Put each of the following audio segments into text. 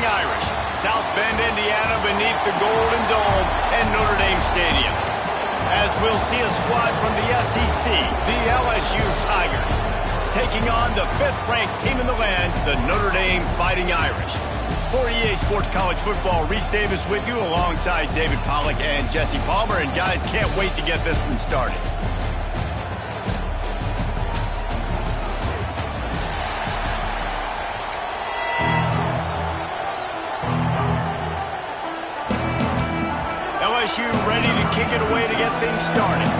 Irish. South Bend, Indiana, beneath the Golden Dome and Notre Dame Stadium. As we'll see a squad from the SEC, the LSU Tigers, taking on the 5th-ranked team in the land, the Notre Dame Fighting Irish. For EA Sports College Football, Reese Davis with you alongside David Pollack and Jesse Palmer. And guys, can't wait to get this one started. LSU ready to kick it away to get things started.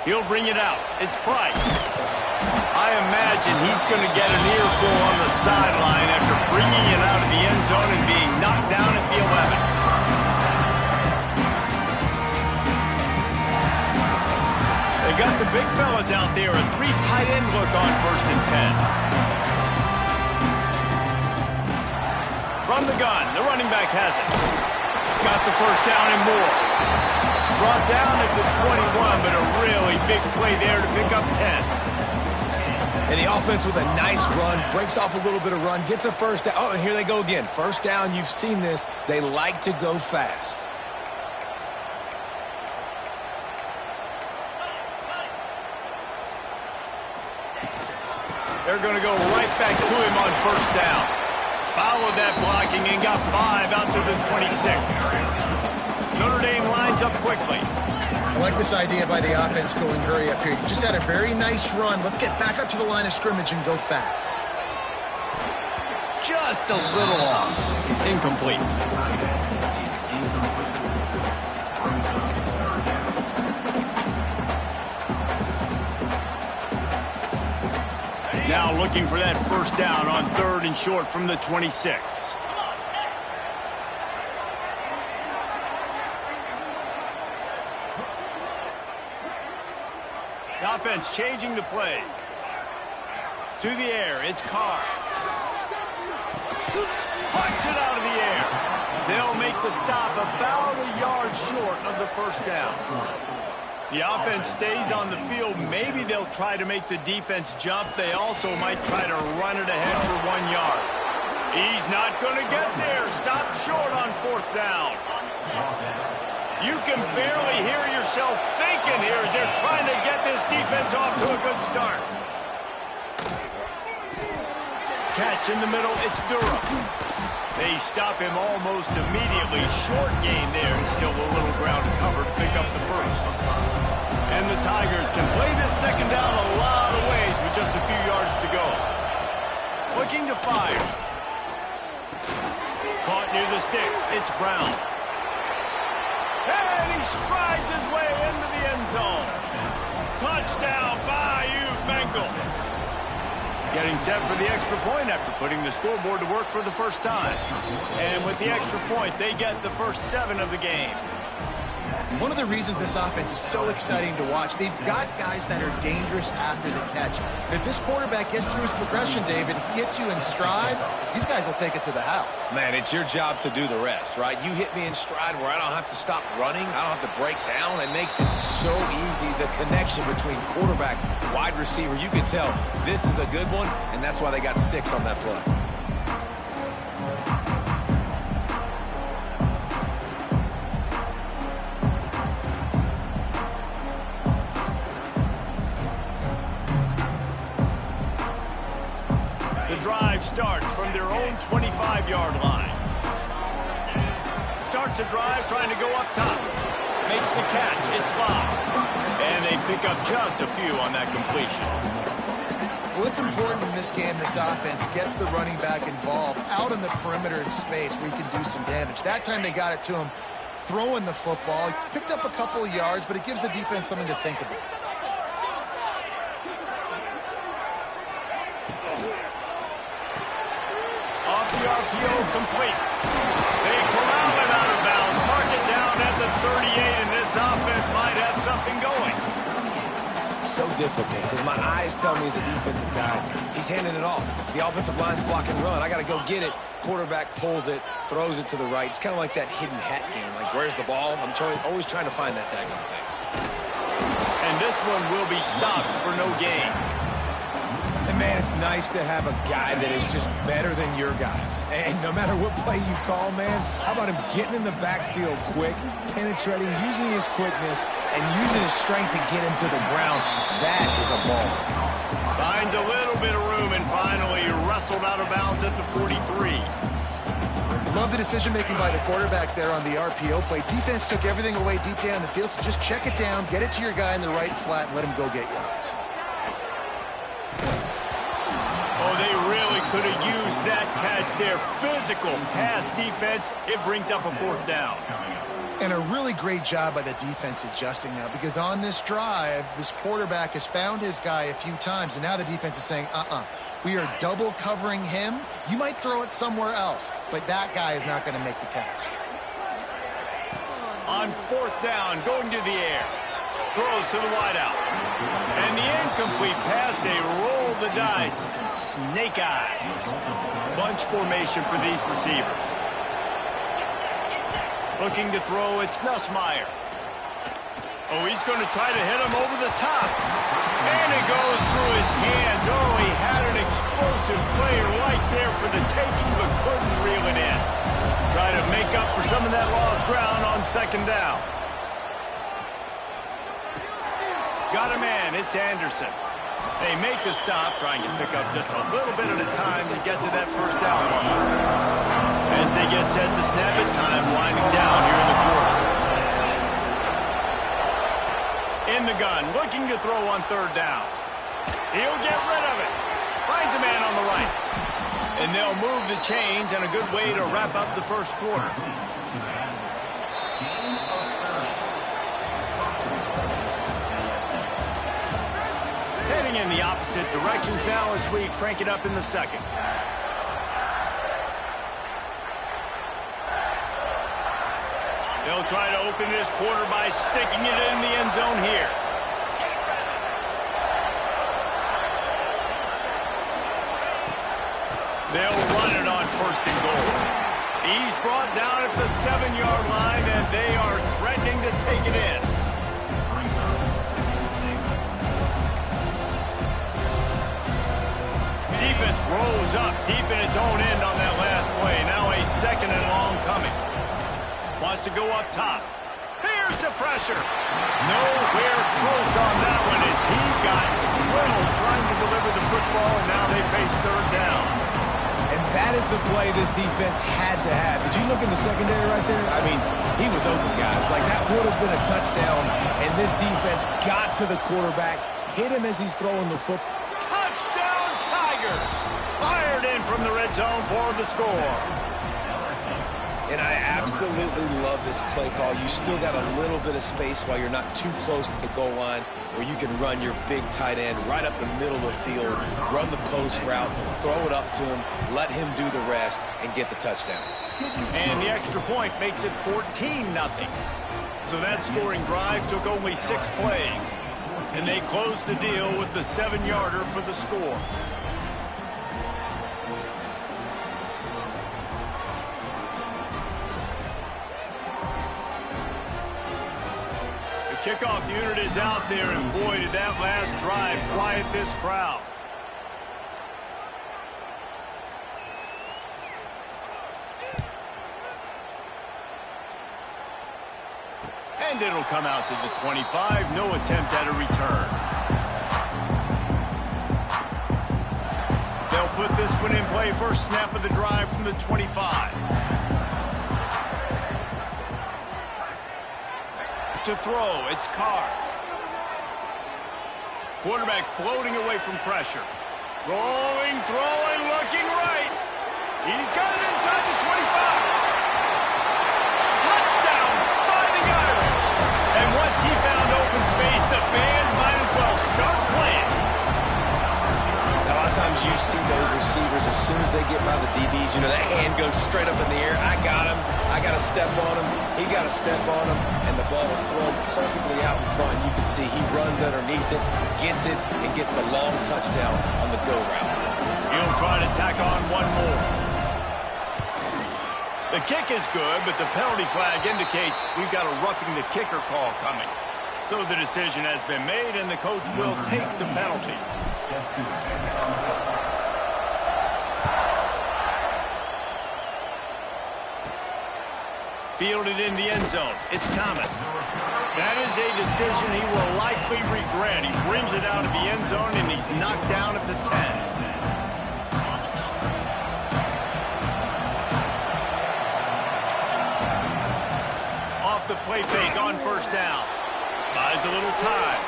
He'll bring it out. It's Price. I imagine he's going to get an earful on the sideline after bringing it out of the end zone and being knocked down at the 11. They got the big fellas out there, a 3 tight end look on 1st and 10. From the gun, the running back has it. Got the first down and more. Brought down at the 21, but a really big play there to pick up 10. And the offense with a nice run, breaks off a little bit of run, gets a first down. Oh, and here they go again. First down, you've seen this. They like to go fast. They're going to go right back to him on first down. Followed that blocking and got 5 out to the 26. Notre Dame lines up quickly. I like this idea by the offense going hurry up here. You just had a very nice run. Let's get back up to the line of scrimmage and go fast. Just a little off. Incomplete. Now looking for that first down on 3rd and short from the 26. The offense changing the play. To the air, it's Carr. Puts it out of the air. They'll make the stop about a yard short of the first down. The offense stays on the field. Maybe they'll try to make the defense jump. They also might try to run it ahead for 1 yard. He's not going to get there. Stopped short on 4th down. You can barely hear yourself thinking here as they're trying to get this defense off to a good start. Catch in the middle, it's Durham. They stop him almost immediately. Short gain there, and still a little ground to cover to pick up the first. And the Tigers can play this second down a lot of ways with just a few yards to go. Looking to fire. Caught near the sticks, it's Brown. And he strides his way into the end zone. Touchdown, Bayou Bengals. Getting set for the extra point after putting the scoreboard to work for the first time. And with the extra point, they get the first 7 of the game. One of the reasons this offense is so exciting to watch, they've got guys that are dangerous after the catch. If this quarterback gets through his progression, David, hits you in stride, these guys will take it to the house. Man, it's your job to do the rest, right? You hit me in stride where I don't have to stop running. I don't have to break down. It makes it so easy, the connection between quarterback, wide receiver. You can tell this is a good one, and that's why they got 6 on that play. Starts from their own 25-yard line. Starts a drive trying to go up top. Makes the catch. It's Bob. And they pick up just a few on that completion. Well, it's important in this game, this offense gets the running back involved out in the perimeter in space where he can do some damage. That time they got it to him throwing the football. He picked up a couple of yards, but it gives the defense something to think about. Off the RPO, complete. They corral it out of bounds, mark it down at the 38, and this offense might have something going. so difficult because my eyes tell me as a defensive guy, he's handing it off. The offensive line's block and run. I got to go get it. Quarterback pulls it, throws it to the right. It's kind of like that hidden hat game. Like, where's the ball? I'm always trying to find that daggone thing. And this one will be stopped for no gain. And, man, it's nice to have a guy that is just better than your guys. And no matter what play you call, man, how about him getting in the backfield quick, penetrating, using his quickness, and using his strength to get him to the ground? That is a ball. Finds a little bit of room and finally wrestled out of bounds at the 43. Love the decision-making by the quarterback there on the RPO play. Defense took everything away deep down the field, so just check it down, get it to your guy in the right flat, and let him go get yards. Oh, they really could have used that catch there. Physical pass defense. It brings up a 4th down. And a really great job by the defense adjusting now, because on this drive, this quarterback has found his guy a few times, and now the defense is saying, we are double covering him. You might throw it somewhere else, but that guy is not going to make the catch. On 4th down, going to the air. Throws to the wideout. And the incomplete pass, they roll the dice. Snake eyes. Bunch formation for these receivers. Looking to throw, it's Nussmeier. Oh, he's going to try to hit him over the top. And it goes through his hands. Oh, he had an explosive play right there for the taking, but couldn't reel it in. Try to make up for some of that lost ground on 2nd down. Got a man, it's Anderson. They make the stop, trying to pick up just a little bit at a time to get to that 1st down line. As they get set to snap it, time winding down here in the quarter. In the gun, looking to throw on 3rd down. He'll get rid of it. Finds a man on the right. And they'll move the chains, and a good way to wrap up the 1st quarter. Heading in the opposite directions now as we crank it up in the 2nd. They'll try to open this quarter by sticking it in the end zone here. They'll run it on 1st and goal. He's brought down at the 7-yard line, and they are threatening to take it in. Defense rolls up deep in its own end on that last play. Now a 2nd and long coming. Wants to go up top. Here's the pressure. Nowhere close on that one as he got drilled trying to deliver the football, and now they face 3rd down. And that is the play this defense had to have. Did you look in the secondary right there? I mean, he was open, guys. Like, that would have been a touchdown, and this defense got to the quarterback, hit him as he's throwing the football. Touchdown, Tigers! Fired in from the red zone for the score. And I absolutely love this play call. You still got a little bit of space while you're not too close to the goal line where you can run your big tight end right up the middle of the field, run the post route, throw it up to him, let him do the rest, and get the touchdown. And the extra point makes it 14-0. So that scoring drive took only 6 plays. And they closed the deal with the 7-yarder for the score. Kickoff unit is out there, and boy, did that last drive quiet this crowd. And it'll come out to the 25. No attempt at a return. They'll put this one in play. First snap of the drive from the 25. To throw, it's Carr. Quarterback floating away from pressure. Rolling, throwing, looking right. He's got it inside the 25. Touchdown, finding Irish. And once he found open space, the band might as well start playing. A lot of times you see those receivers receivers, as soon as they get by the DBs, you know, that hand goes straight up in the air. I got him. I got to step on him. He got to step on him. And the ball is thrown perfectly out in front. You can see he runs underneath it, gets it, and gets the long touchdown on the go route. He'll try to tack on one more. The kick is good, but the penalty flag indicates we've got a roughing the kicker call coming. So the decision has been made, and the coach will take the penalty. Fielded in the end zone. It's Thomas. That is a decision he will likely regret. He brings it out of the end zone, and he's knocked down at the 10. The play fake on first down. Buys a little time.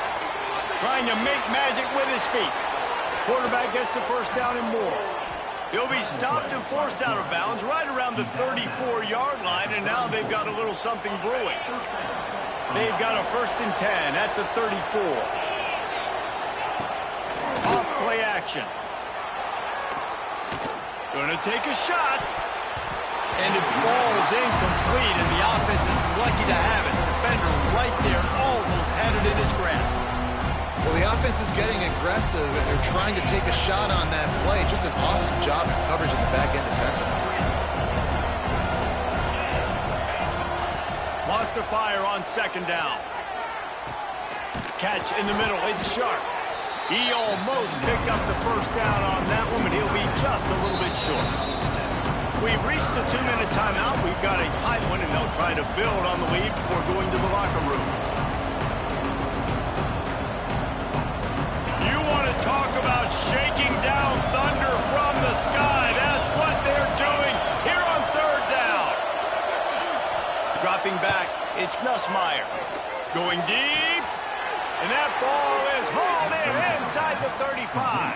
Trying to make magic with his feet. Quarterback gets the first down and more. He'll be stopped and forced out of bounds right around the 34-yard line, and now they've got a little something brewing. They've got a 1st and 10 at the 34. Off play action. Gonna take a shot. And it falls incomplete, and the offense is lucky to have it. The defender right there almost had it in his grasp. Well, the offense is getting aggressive, and they're trying to take a shot on that play. Just an awesome job in coverage in the back end defensively. Lost to fire on 2nd down. Catch in the middle. It's sharp. He almost picked up the first down on that one, but he'll be just a little bit short. We've reached the 2-minute timeout. We've got a tight one, and they'll try to build on the lead before going to the locker room. You want to talk about shaking down thunder from the sky. That's what they're doing here on 3rd down. Dropping back, it's Nussmeier. Going deep, and that ball is hauled in inside the 35.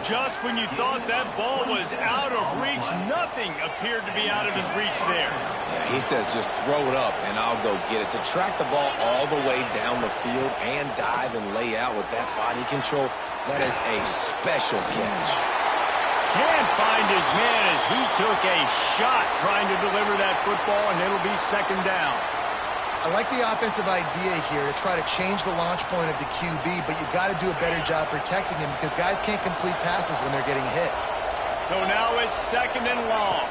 Just when you thought that ball was out of reach, nothing appeared to be out of his reach there. Yeah, he says just throw it up and I'll go get it. To track the ball all the way down the field and dive and lay out with that body control, that is a special catch. Can't find his man as he took a shot trying to deliver that football, and it'll be 2nd down. I like the offensive idea here to try to change the launch point of the QB, but you got to do a better job protecting him because guys can't complete passes when they're getting hit. So now it's 2nd and long.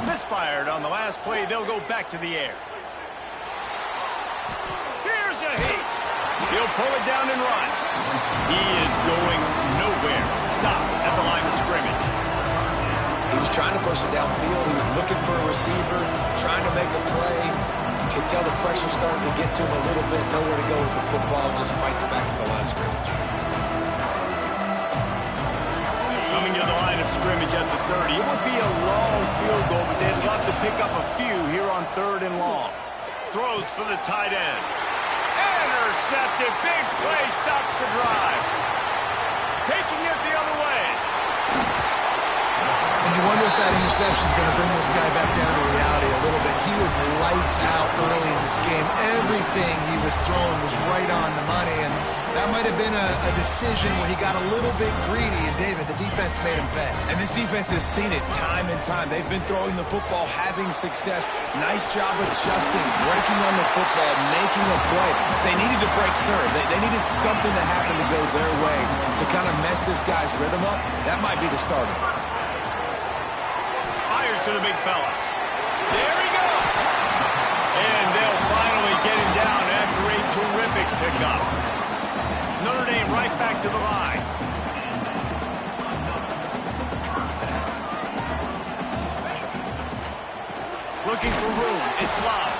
Misfired on the last play. They'll go back to the air. Here's a hit. He'll pull it down and run. He is going nowhere. Stop at the line of scrimmage. He was trying to push it downfield. He was looking for a receiver, trying to make a play. You can tell the pressure starting to get to him a little bit. Nowhere to go with the football. Just fights back to the line of scrimmage. Coming to the line of scrimmage at the 30. It would be a long field goal, but they'd love to pick up a few here on 3rd and long. Throws for the tight end. Intercepted. Big play. Stops the drive. Taking it the other way. And you wonder if that interception is going to bring this guy back down to reality a little bit. He was lights out early in this game. Everything he was throwing was right on the money, and that might have been a decision where he got a little bit greedy, and David, the defense made him pay. And this defense has seen it time and time. They've been throwing the football, having success. Nice job adjusting, breaking on the football, making a play. They needed to break serve. They needed something to happen to go their way to kind of mess this guy's rhythm up. That might be the starter. To the big fella. There he goes. And they'll finally get him down after a terrific pickup. Notre Dame right back to the line. Looking for room. It's Love.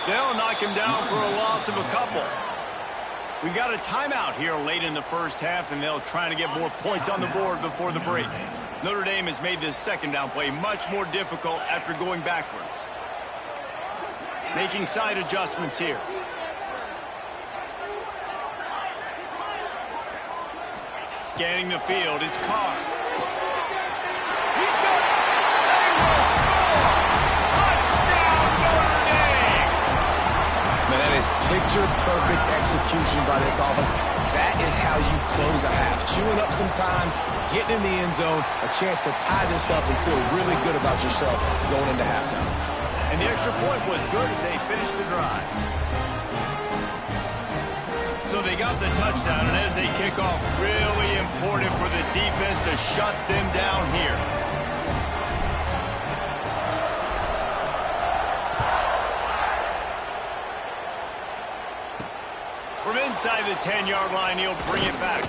They'll knock him down for a loss of a couple. We've got a timeout here late in the first half, and they'll try to get more points on the board before the break. Notre Dame has made this 2nd down play much more difficult after going backwards. Making side adjustments here. Scanning the field, it's Carr. He's got it! They will score! Touchdown, Notre Dame! Man, that is Picture-perfect execution by this offense. That is how you close a half. Chewing up some time, getting in the end zone, a chance to tie this up and feel really good about yourself going into halftime. And the extra point was good as they finished the drive. So they got the touchdown, and as they kick off, really important for the defense to shut them down here. From inside the 10-yard line, he'll bring it back.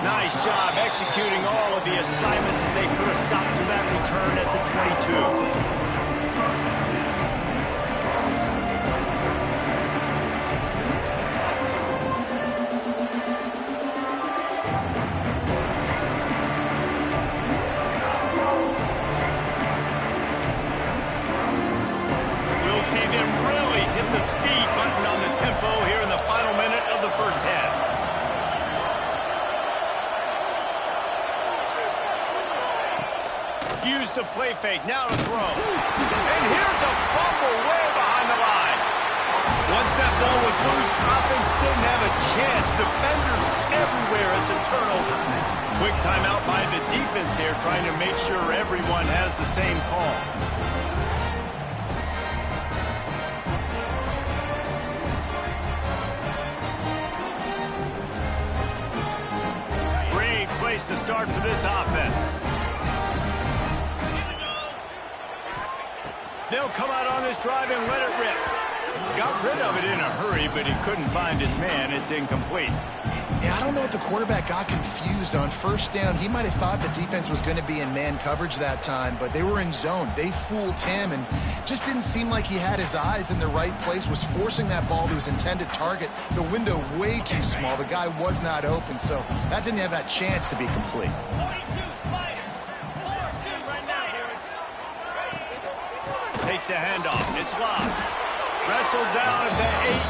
Nice job executing all of the assignments as they put a stop to that return at the 22. Use the play fake, now to throw. And here's a fumble way behind the line. Once that ball was loose, offense didn't have a chance. Defenders everywhere, it's a turnover. Quick timeout by the defense there, trying to make sure everyone has the same call. Great place to start for this offense. They'll come out on this drive and let it rip. Got rid of it in a hurry, but he couldn't find his man. It's incomplete. Yeah, I don't know if the quarterback got confused on first down. He might have thought the defense was going to be in man coverage that time, but they were in zone. They fooled him, and just didn't seem like he had his eyes in the right place, was forcing that ball to his intended target. The window way too small. The guy was not open, so that didn't have that chance to be complete. Takes a handoff. It's locked. Wrestled down at the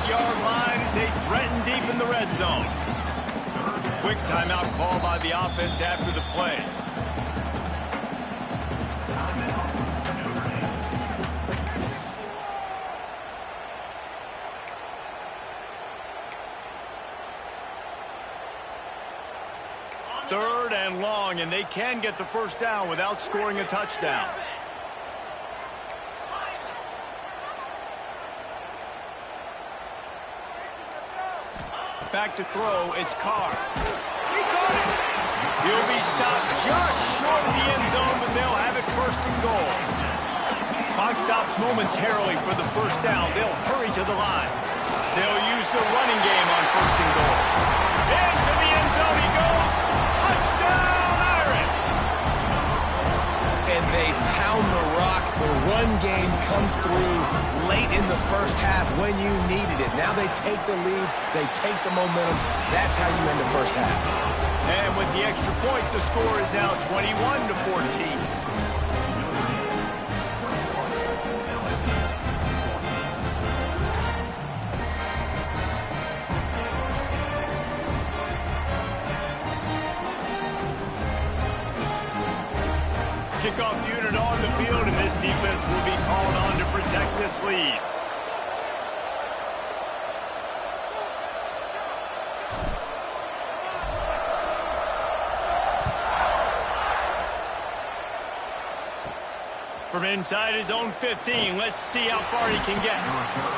8-yard line as they threaten deep in the red zone. Quick timeout call by the offense after the play. Third and long, and they can get the first down without scoring a touchdown. Back to throw, it's Carr. He got it! He'll be stopped just short of the end zone, but they'll have it first and goal. Clock stops momentarily for the first down. They'll hurry to the line. They'll use the running game on first and goal. Into the end zone he goes. Touchdown, Iron! And they pound the rock. The run game comes through late in the first half when you needed it. Now they take the lead. They take the momentum. That's how you end the first half. And with the extra point, the score is now 21-14. Kickoff unit on the field, and this defense will be called on to protect this lead. From inside his own 15, let's see how far he can get.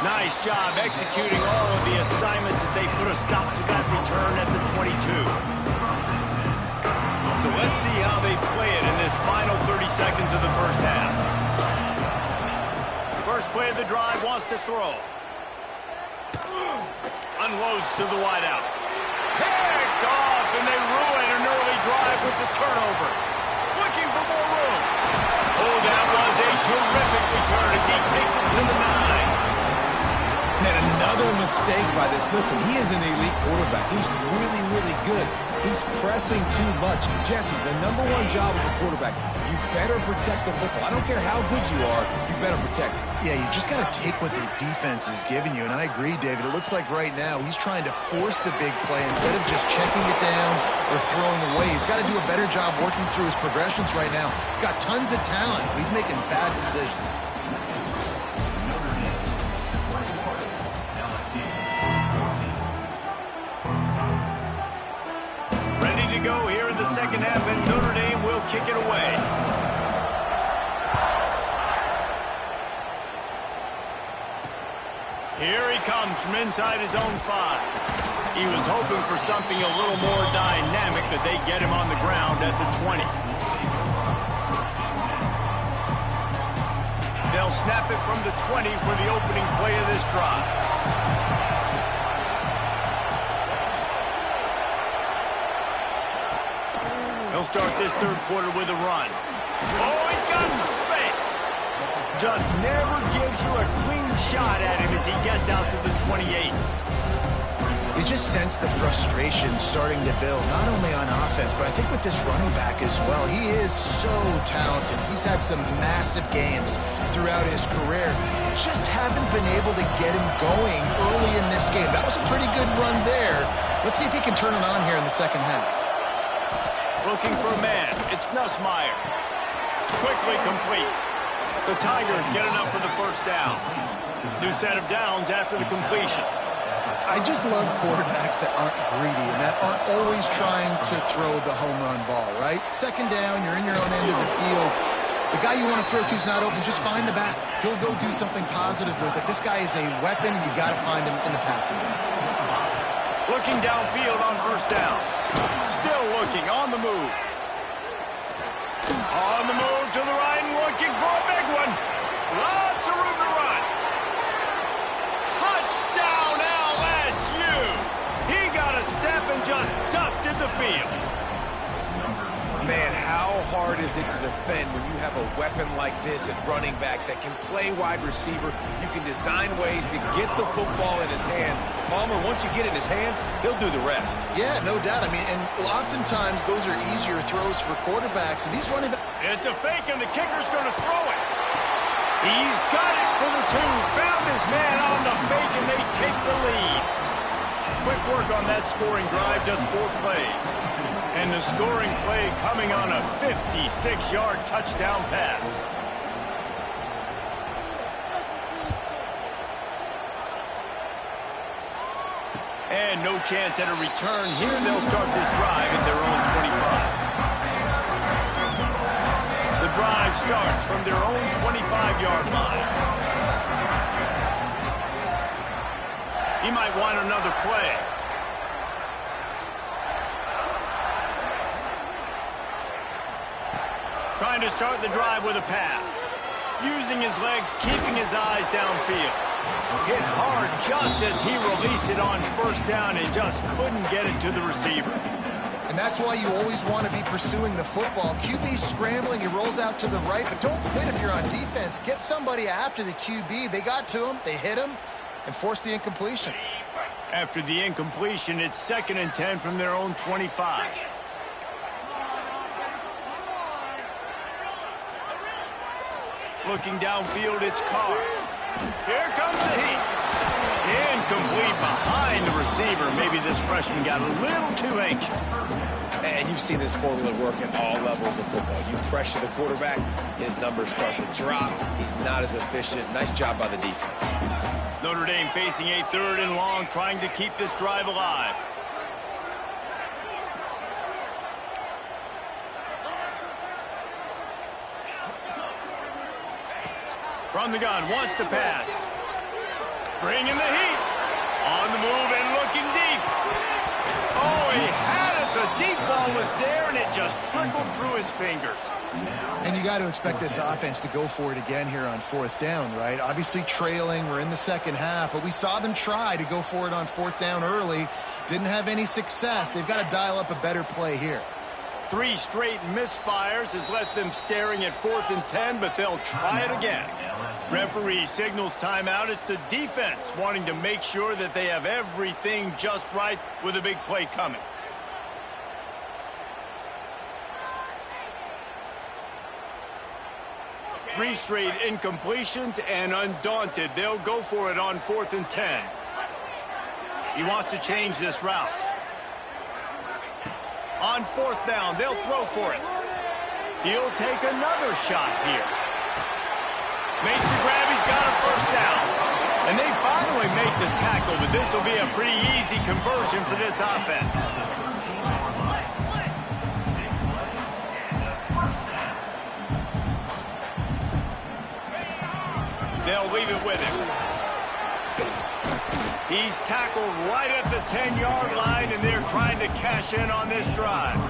Nice job executing all of the assignments as they put a stop to that return at the 22. So let's see how they play it in this final 30 seconds of the first half. First play of the drive, wants to throw. Unloads to the wideout. Picked off, and they ruin an early drive with the turnover. Looking for more room. Oh, that was a terrific return as he takes it to the 9. And another mistake by this. Listen, he is an elite quarterback. He's really, really good. He's pressing too much. Jesse, the #1 job of a quarterback, you better protect the football. I don't care how good you are, you better protect it. Yeah, you just got to take what the defense is giving you, and I agree, David. It looks like right now he's trying to force the big play instead of just checking it down or throwing away. He's got to do a better job working through his progressions right now. He's got tons of talent, but he's making bad decisions. the second half, and Notre Dame will kick it away. Here he comes from inside his own 5. He was hoping for something a little more dynamic, but they get him on the ground at the 20. They'll snap it from the 20 for the opening play of this drive. He'll start this third quarter with a run. Oh, he's got some space. Just never gives you a clean shot at him as he gets out to the 28. You just sense the frustration starting to build, not only on offense, but I think with this running back as well. He is so talented. He's had some massive games throughout his career. Just haven't been able to get him going early in this game. That was a pretty good run there. Let's see if he can turn it on here in the second half. Looking for a man. It's Nussmeier. Quickly complete. The Tigers get enough for the first down. New set of downs after the completion. I just love quarterbacks that aren't greedy and that aren't always trying to throw the home run ball, right? Second down, you're in your own end of the field. The guy you want to throw to is not open. Just find the back. He'll go do something positive with it. This guy is a weapon, and you got to find him in the passing game. Looking downfield on first down. Still looking, on the move. On the move to the right and looking for a big one. Lots of room to run. Touchdown, LSU. He got a step and just dusted the field. Man, how hard is it to defend when you have a weapon like this at running back that can play wide receiver? You can design ways to get the football in his hand. Palmer, once you get it in his hands, he'll do the rest. Yeah, no doubt. I mean, and oftentimes those are easier throws for quarterbacks. And these running backs... It's a fake, and the kicker's going to throw it. He's got it for the 2. Found his man on the fake, and they take the lead. Quick work on that scoring drive, just 4 plays. And the scoring play coming on a 56-yard touchdown pass. And no chance at a return here. They'll start this drive at their own 25. The drive starts from their own 25-yard line. He might want another play. Trying to start the drive with a pass. Using his legs, keeping his eyes downfield. Hit hard just as he released it on first down and just couldn't get it to the receiver. And that's why you always want to be pursuing the football. QB scrambling, he rolls out to the right, but don't quit if you're on defense. Get somebody after the QB. They got to him, they hit him, and forced the incompletion. After the incompletion, it's 2nd and 10 from their own 25. Looking downfield, it's Carr. Here comes the heat. Incomplete behind the receiver. Maybe this freshman got a little too anxious. And you've seen this formula work at all levels of football. You pressure the quarterback, his numbers start to drop. He's not as efficient. Nice job by the defense. Notre Dame facing a 3rd and long, trying to keep this drive alive. From the gun, wants to pass. Bringing the heat. On the move and looking deep. Oh, he had it. The deep ball was there, and it just trickled through his fingers. And you got to expect this offense to go for it again here on 4th down, right? Obviously trailing. We're in the second half, but we saw them try to go for it on 4th down early. Didn't have any success. They've got to dial up a better play here. 3 straight misfires has left them staring at 4th and 10, but they'll try it again. Referee signals timeout. It's the defense wanting to make sure that they have everything just right with a big play coming. Three straight incompletions, and undaunted, they'll go for it on 4th and 10. He wants to change this route. On 4th down, they'll throw for it. He'll take another shot here. Makes the grab, he's got a first down. And they finally make the tackle, but this will be a pretty easy conversion for this offense. They'll leave it with him. He's tackled right at the 10-yard line, and they're trying to cash in on this drive.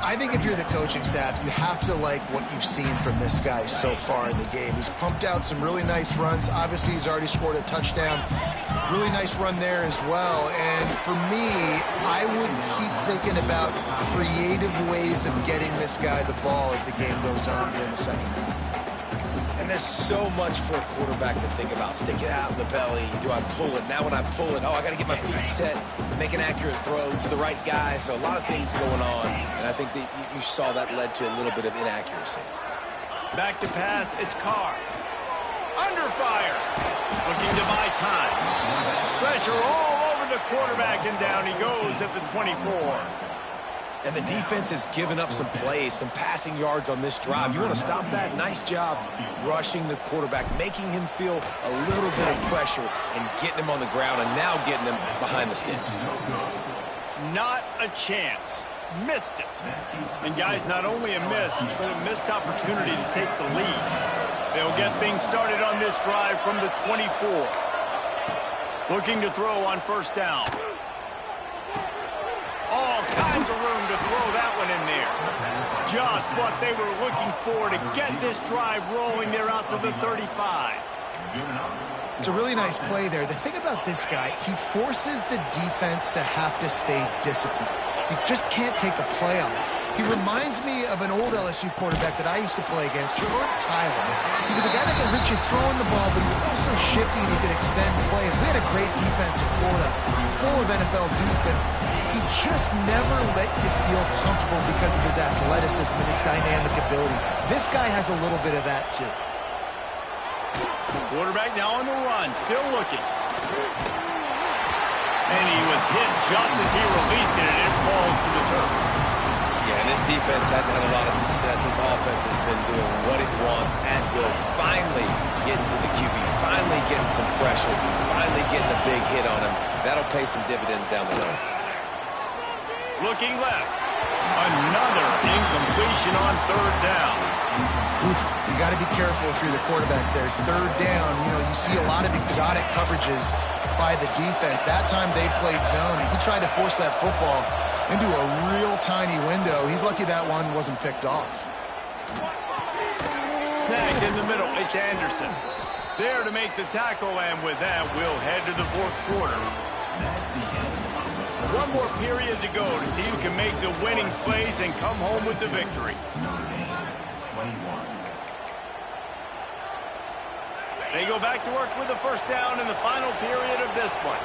I think if you're the coaching staff, you have to like what you've seen from this guy so far in the game. He's pumped out some really nice runs. Obviously, he's already scored a touchdown. Really nice run there as well. And for me, I would keep thinking about creative ways of getting this guy the ball as the game goes on during the second half. And there's so much for a quarterback to think about. Stick it out in the belly. Do I pull it? Now when I pull it, oh, I got to get my feet set, make an accurate throw to the right guy. So a lot of things going on. And I think that you saw that led to a little bit of inaccuracy. Back to pass, it's Carr. Under fire. Looking to buy time. Pressure all over the quarterback, and down he goes at the 24. And the defense has given up some plays, some passing yards on this drive. You want to stop that? Nice job rushing the quarterback, making him feel a little bit of pressure and getting him on the ground and now getting him behind the sticks. Not a chance. Missed it. And guys, not only a miss, but a missed opportunity to take the lead. They'll get things started on this drive from the 24. Looking to throw on first down. All kinds of room to throw that one in there. Just what they were looking for to get this drive rolling. They're out to the 35. It's a really nice play there. The thing about this guy, he forces the defense to have to stay disciplined. You just can't take a play on him. He reminds me of an old LSU quarterback that I used to play against, Jordan Tyler. He was a guy that could hurt you throwing the ball, but he was also shifty and he could extend plays. We had a great defense in Florida, full of NFL dudes, but he just never let you feel comfortable because of his athleticism and his dynamic ability. This guy has a little bit of that, too. Quarterback now on the run, still looking. And he was hit just as he released it, and it falls to the turf. Yeah, and this defense hadn't had a lot of success. This offense has been doing what it wants at will. Finally getting to the QB, finally getting some pressure, finally getting a big hit on him. That'll pay some dividends down the road. Looking left. Another incompletion on third down. Oof, you got to be careful if you're the quarterback there. Third down, you see a lot of exotic coverages by the defense. That time they played zone, and he tried to force that football into a real tiny window. He's lucky that one wasn't picked off. Snagged in the middle. It's Anderson. There to make the tackle, and with that, we'll head to the fourth quarter. One more period to go to see who can make the winning plays and come home with the victory. They go back to work with the first down in the final period of this one.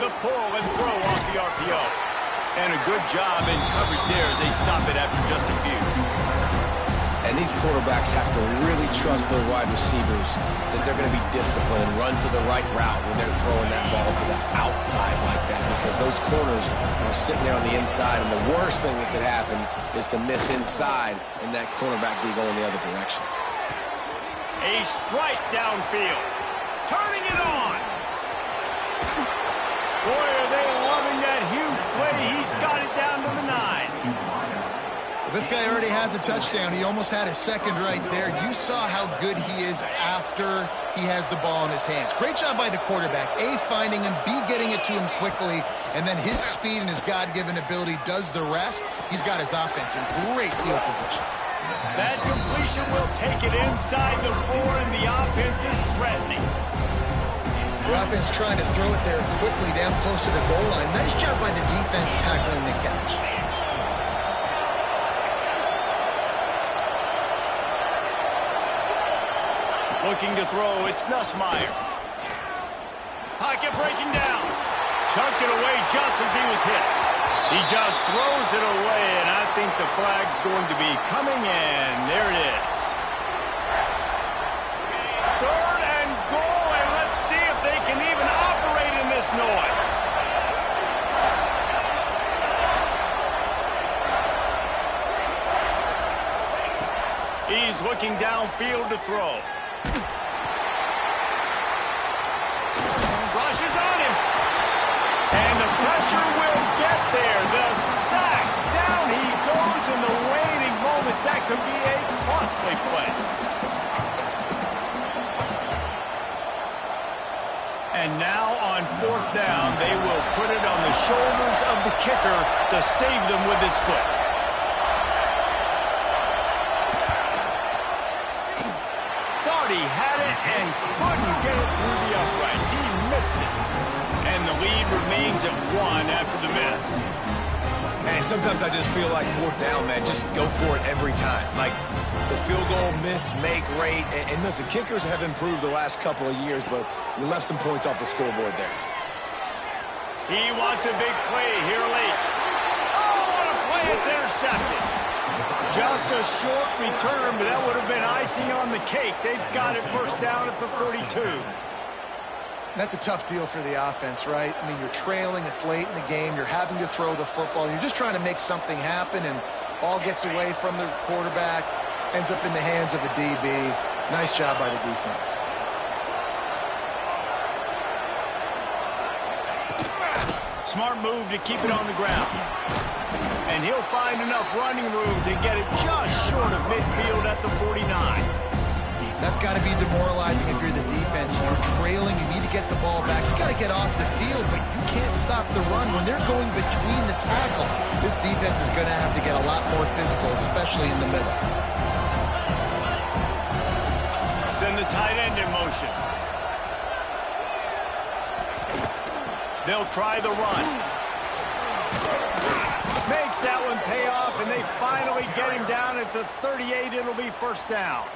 The pull and throw off the RPO. And a good job in coverage there as they stop it after just a few. And these quarterbacks have to really trust their wide receivers that they're going to be disciplined and run to the right route when they're throwing that ball to the outside like that, because those corners are sitting there on the inside, and the worst thing that could happen is to miss inside and that cornerback be going the other direction. A strike downfield. Turning it on. Boy, are they loving that huge play. He's got it down to the 9. This guy already has a touchdown. He almost had a second right there. You saw how good he is after he has the ball in his hands. Great job by the quarterback. A, finding him, B, getting it to him quickly, and then his speed and his God-given ability does the rest. He's got his offense in great field position. That completion will take it inside the 4, and the offense is threatening. The offense trying to throw it there quickly down close to the goal line. Nice job by the defense tackling the catch. Looking to throw, it's Nussmeier. Pocket breaking down. Chunked it away just as he was hit. He just throws it away, and I think the flag's going to be coming in. There it is. Third and goal, and let's see if they can even operate in this noise. He's looking downfield to throw. Rushes on him. And the pressure will get there. The sack. Down he goes in the waiting moments. That could be a costly play. And now on 4th down, they will put it on the shoulders of the kicker to save them with his foot. Thought he had it and couldn't get it through the uprights. He missed it. And the lead remains at 1 after the miss. And sometimes I just feel like 4th down, man, just go for it every time. Like the field goal miss, make rate. And listen, kickers have improved the last couple of years, but you left some points off the scoreboard there. He wants a big play here late. Oh, what a play. It's intercepted. Just a short return, but that would have been icing on the cake. They've got it 1st down at the 42. That's a tough deal for the offense, right? I mean, you're trailing, it's late in the game, you're having to throw the football, you're just trying to make something happen, and ball gets away from the quarterback, ends up in the hands of a DB. Nice job by the defense. Smart move to keep it on the ground. And he'll find enough running room to get it just short of midfield at the 49. That's got to be demoralizing if you're the defense. You're trailing, you need to get the ball back. You got to get off the field, but you can't stop the run. When they're going between the tackles, this defense is going to have to get a lot more physical, especially in the middle. Send the tight end in motion. They'll try the run. Makes that one pay off, and they finally get him down at the 38. It'll be 1st down.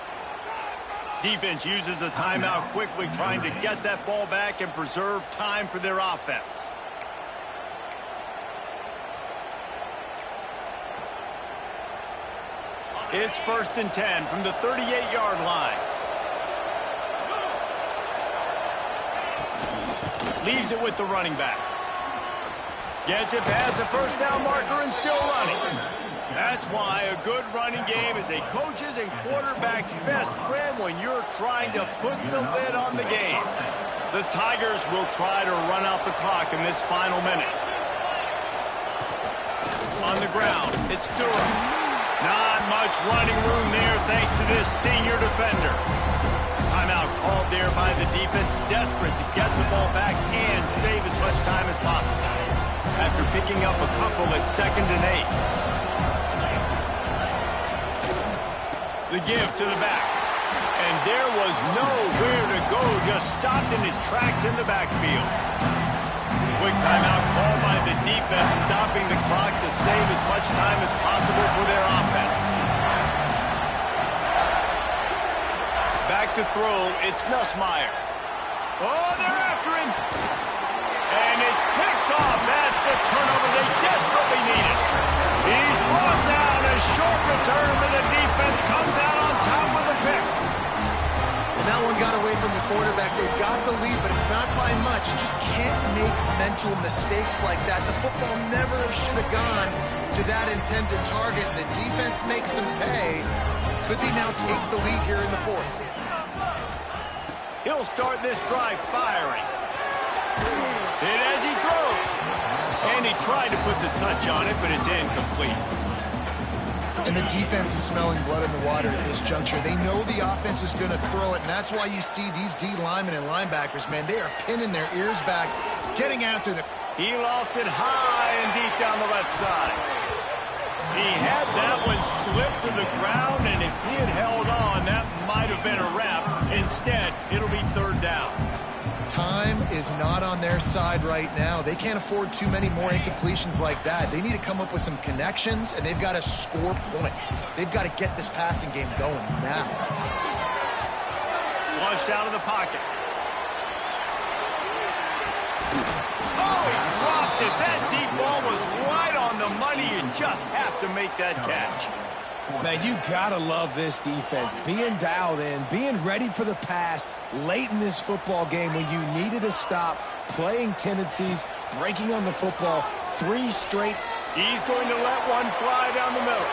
Defense uses a timeout quickly, trying to get that ball back and preserve time for their offense. It's 1st and 10 from the 38-yard line. Leaves it with the running back. Gets it past the 1st down marker and still running. That's why a good running game is a coach's and quarterback's best friend when you're trying to put the lid on the game. The Tigers will try to run out the clock in this final minute. On the ground, it's Durham. Not much running room there thanks to this senior defender. Timeout called there by the defense, desperate to get the ball back and save as much time as possible. After picking up a couple at 2nd and 8. The give to the back. And there was nowhere to go, just stopped in his tracks in the backfield. Quick timeout called by the defense, stopping the clock to save as much time as possible for their offense. Back to throw, it's Nussmeier. Oh, they're after him. And it's picked off. That's the turnover they desperately needed. He's brought down. A short return, but the defense comes out on top with a pick. And that one got away from the quarterback. They've got the lead, but it's not by much. You just can't make mental mistakes like that. The football never should have gone to that intended target. The defense makes them pay. Could they now take the lead here in the 4th? He'll start this drive firing. And as he throws. And he tried to put the touch on it, but it's incomplete. And the defense is smelling blood in the water at this juncture. They know the offense is going to throw it, and that's why you see these D linemen and linebackers, man, they are pinning their ears back, getting after the... He lost it high and deep down the left side. He had that one slip to the ground, and if he had held on, that might have been a wrap. Instead, it'll be 3rd down. Time is not on their side right now. They can't afford too many more incompletions like that. They need to come up with some connections, and they've got to score points. They've got to get this passing game going now. Launched out of the pocket. Oh, he dropped it. That deep ball was right on the money. You just have to make that catch. Man, you gotta love this defense. Being dialed in, being ready for the pass late in this football game when you needed to stop, playing tendencies, breaking on the football, 3 straight. He's going to let one fly down the middle.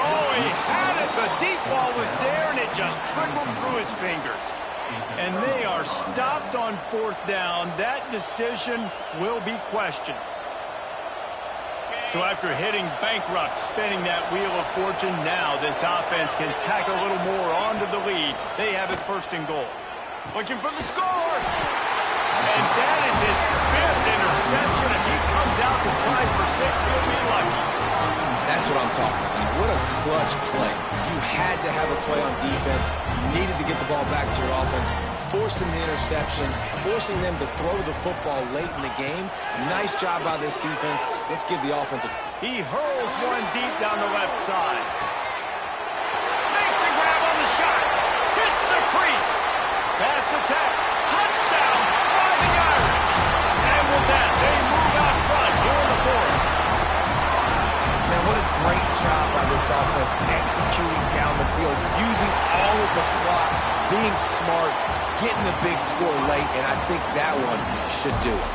Oh, he had it. The deep ball was there, and it just trickled through his fingers. And they are stopped on 4th down. That decision will be questioned. So after hitting bankrupt, spinning that wheel of fortune, now this offense can tack a little more onto the lead. They have it first and goal. Looking for the score. And that is his 5th interception. If he comes out to try for 6, he'll be lucky. That's what I'm talking about. What a clutch play. You had to have a play on defense. You needed to get the ball back to your offense, forcing the interception, forcing them to throw the football late in the game. Nice job by this defense. Let's give the offense a... He hurls one deep down the left side. Makes a grab on the shot. Hits the crease. Pass attack. Touchdown, Fighting Irish. And with that, they move out front here in the 4th. Man, what a great job by this offense executing down the field, using all of the clock, being smart, getting the big score late, and I think that one should do it.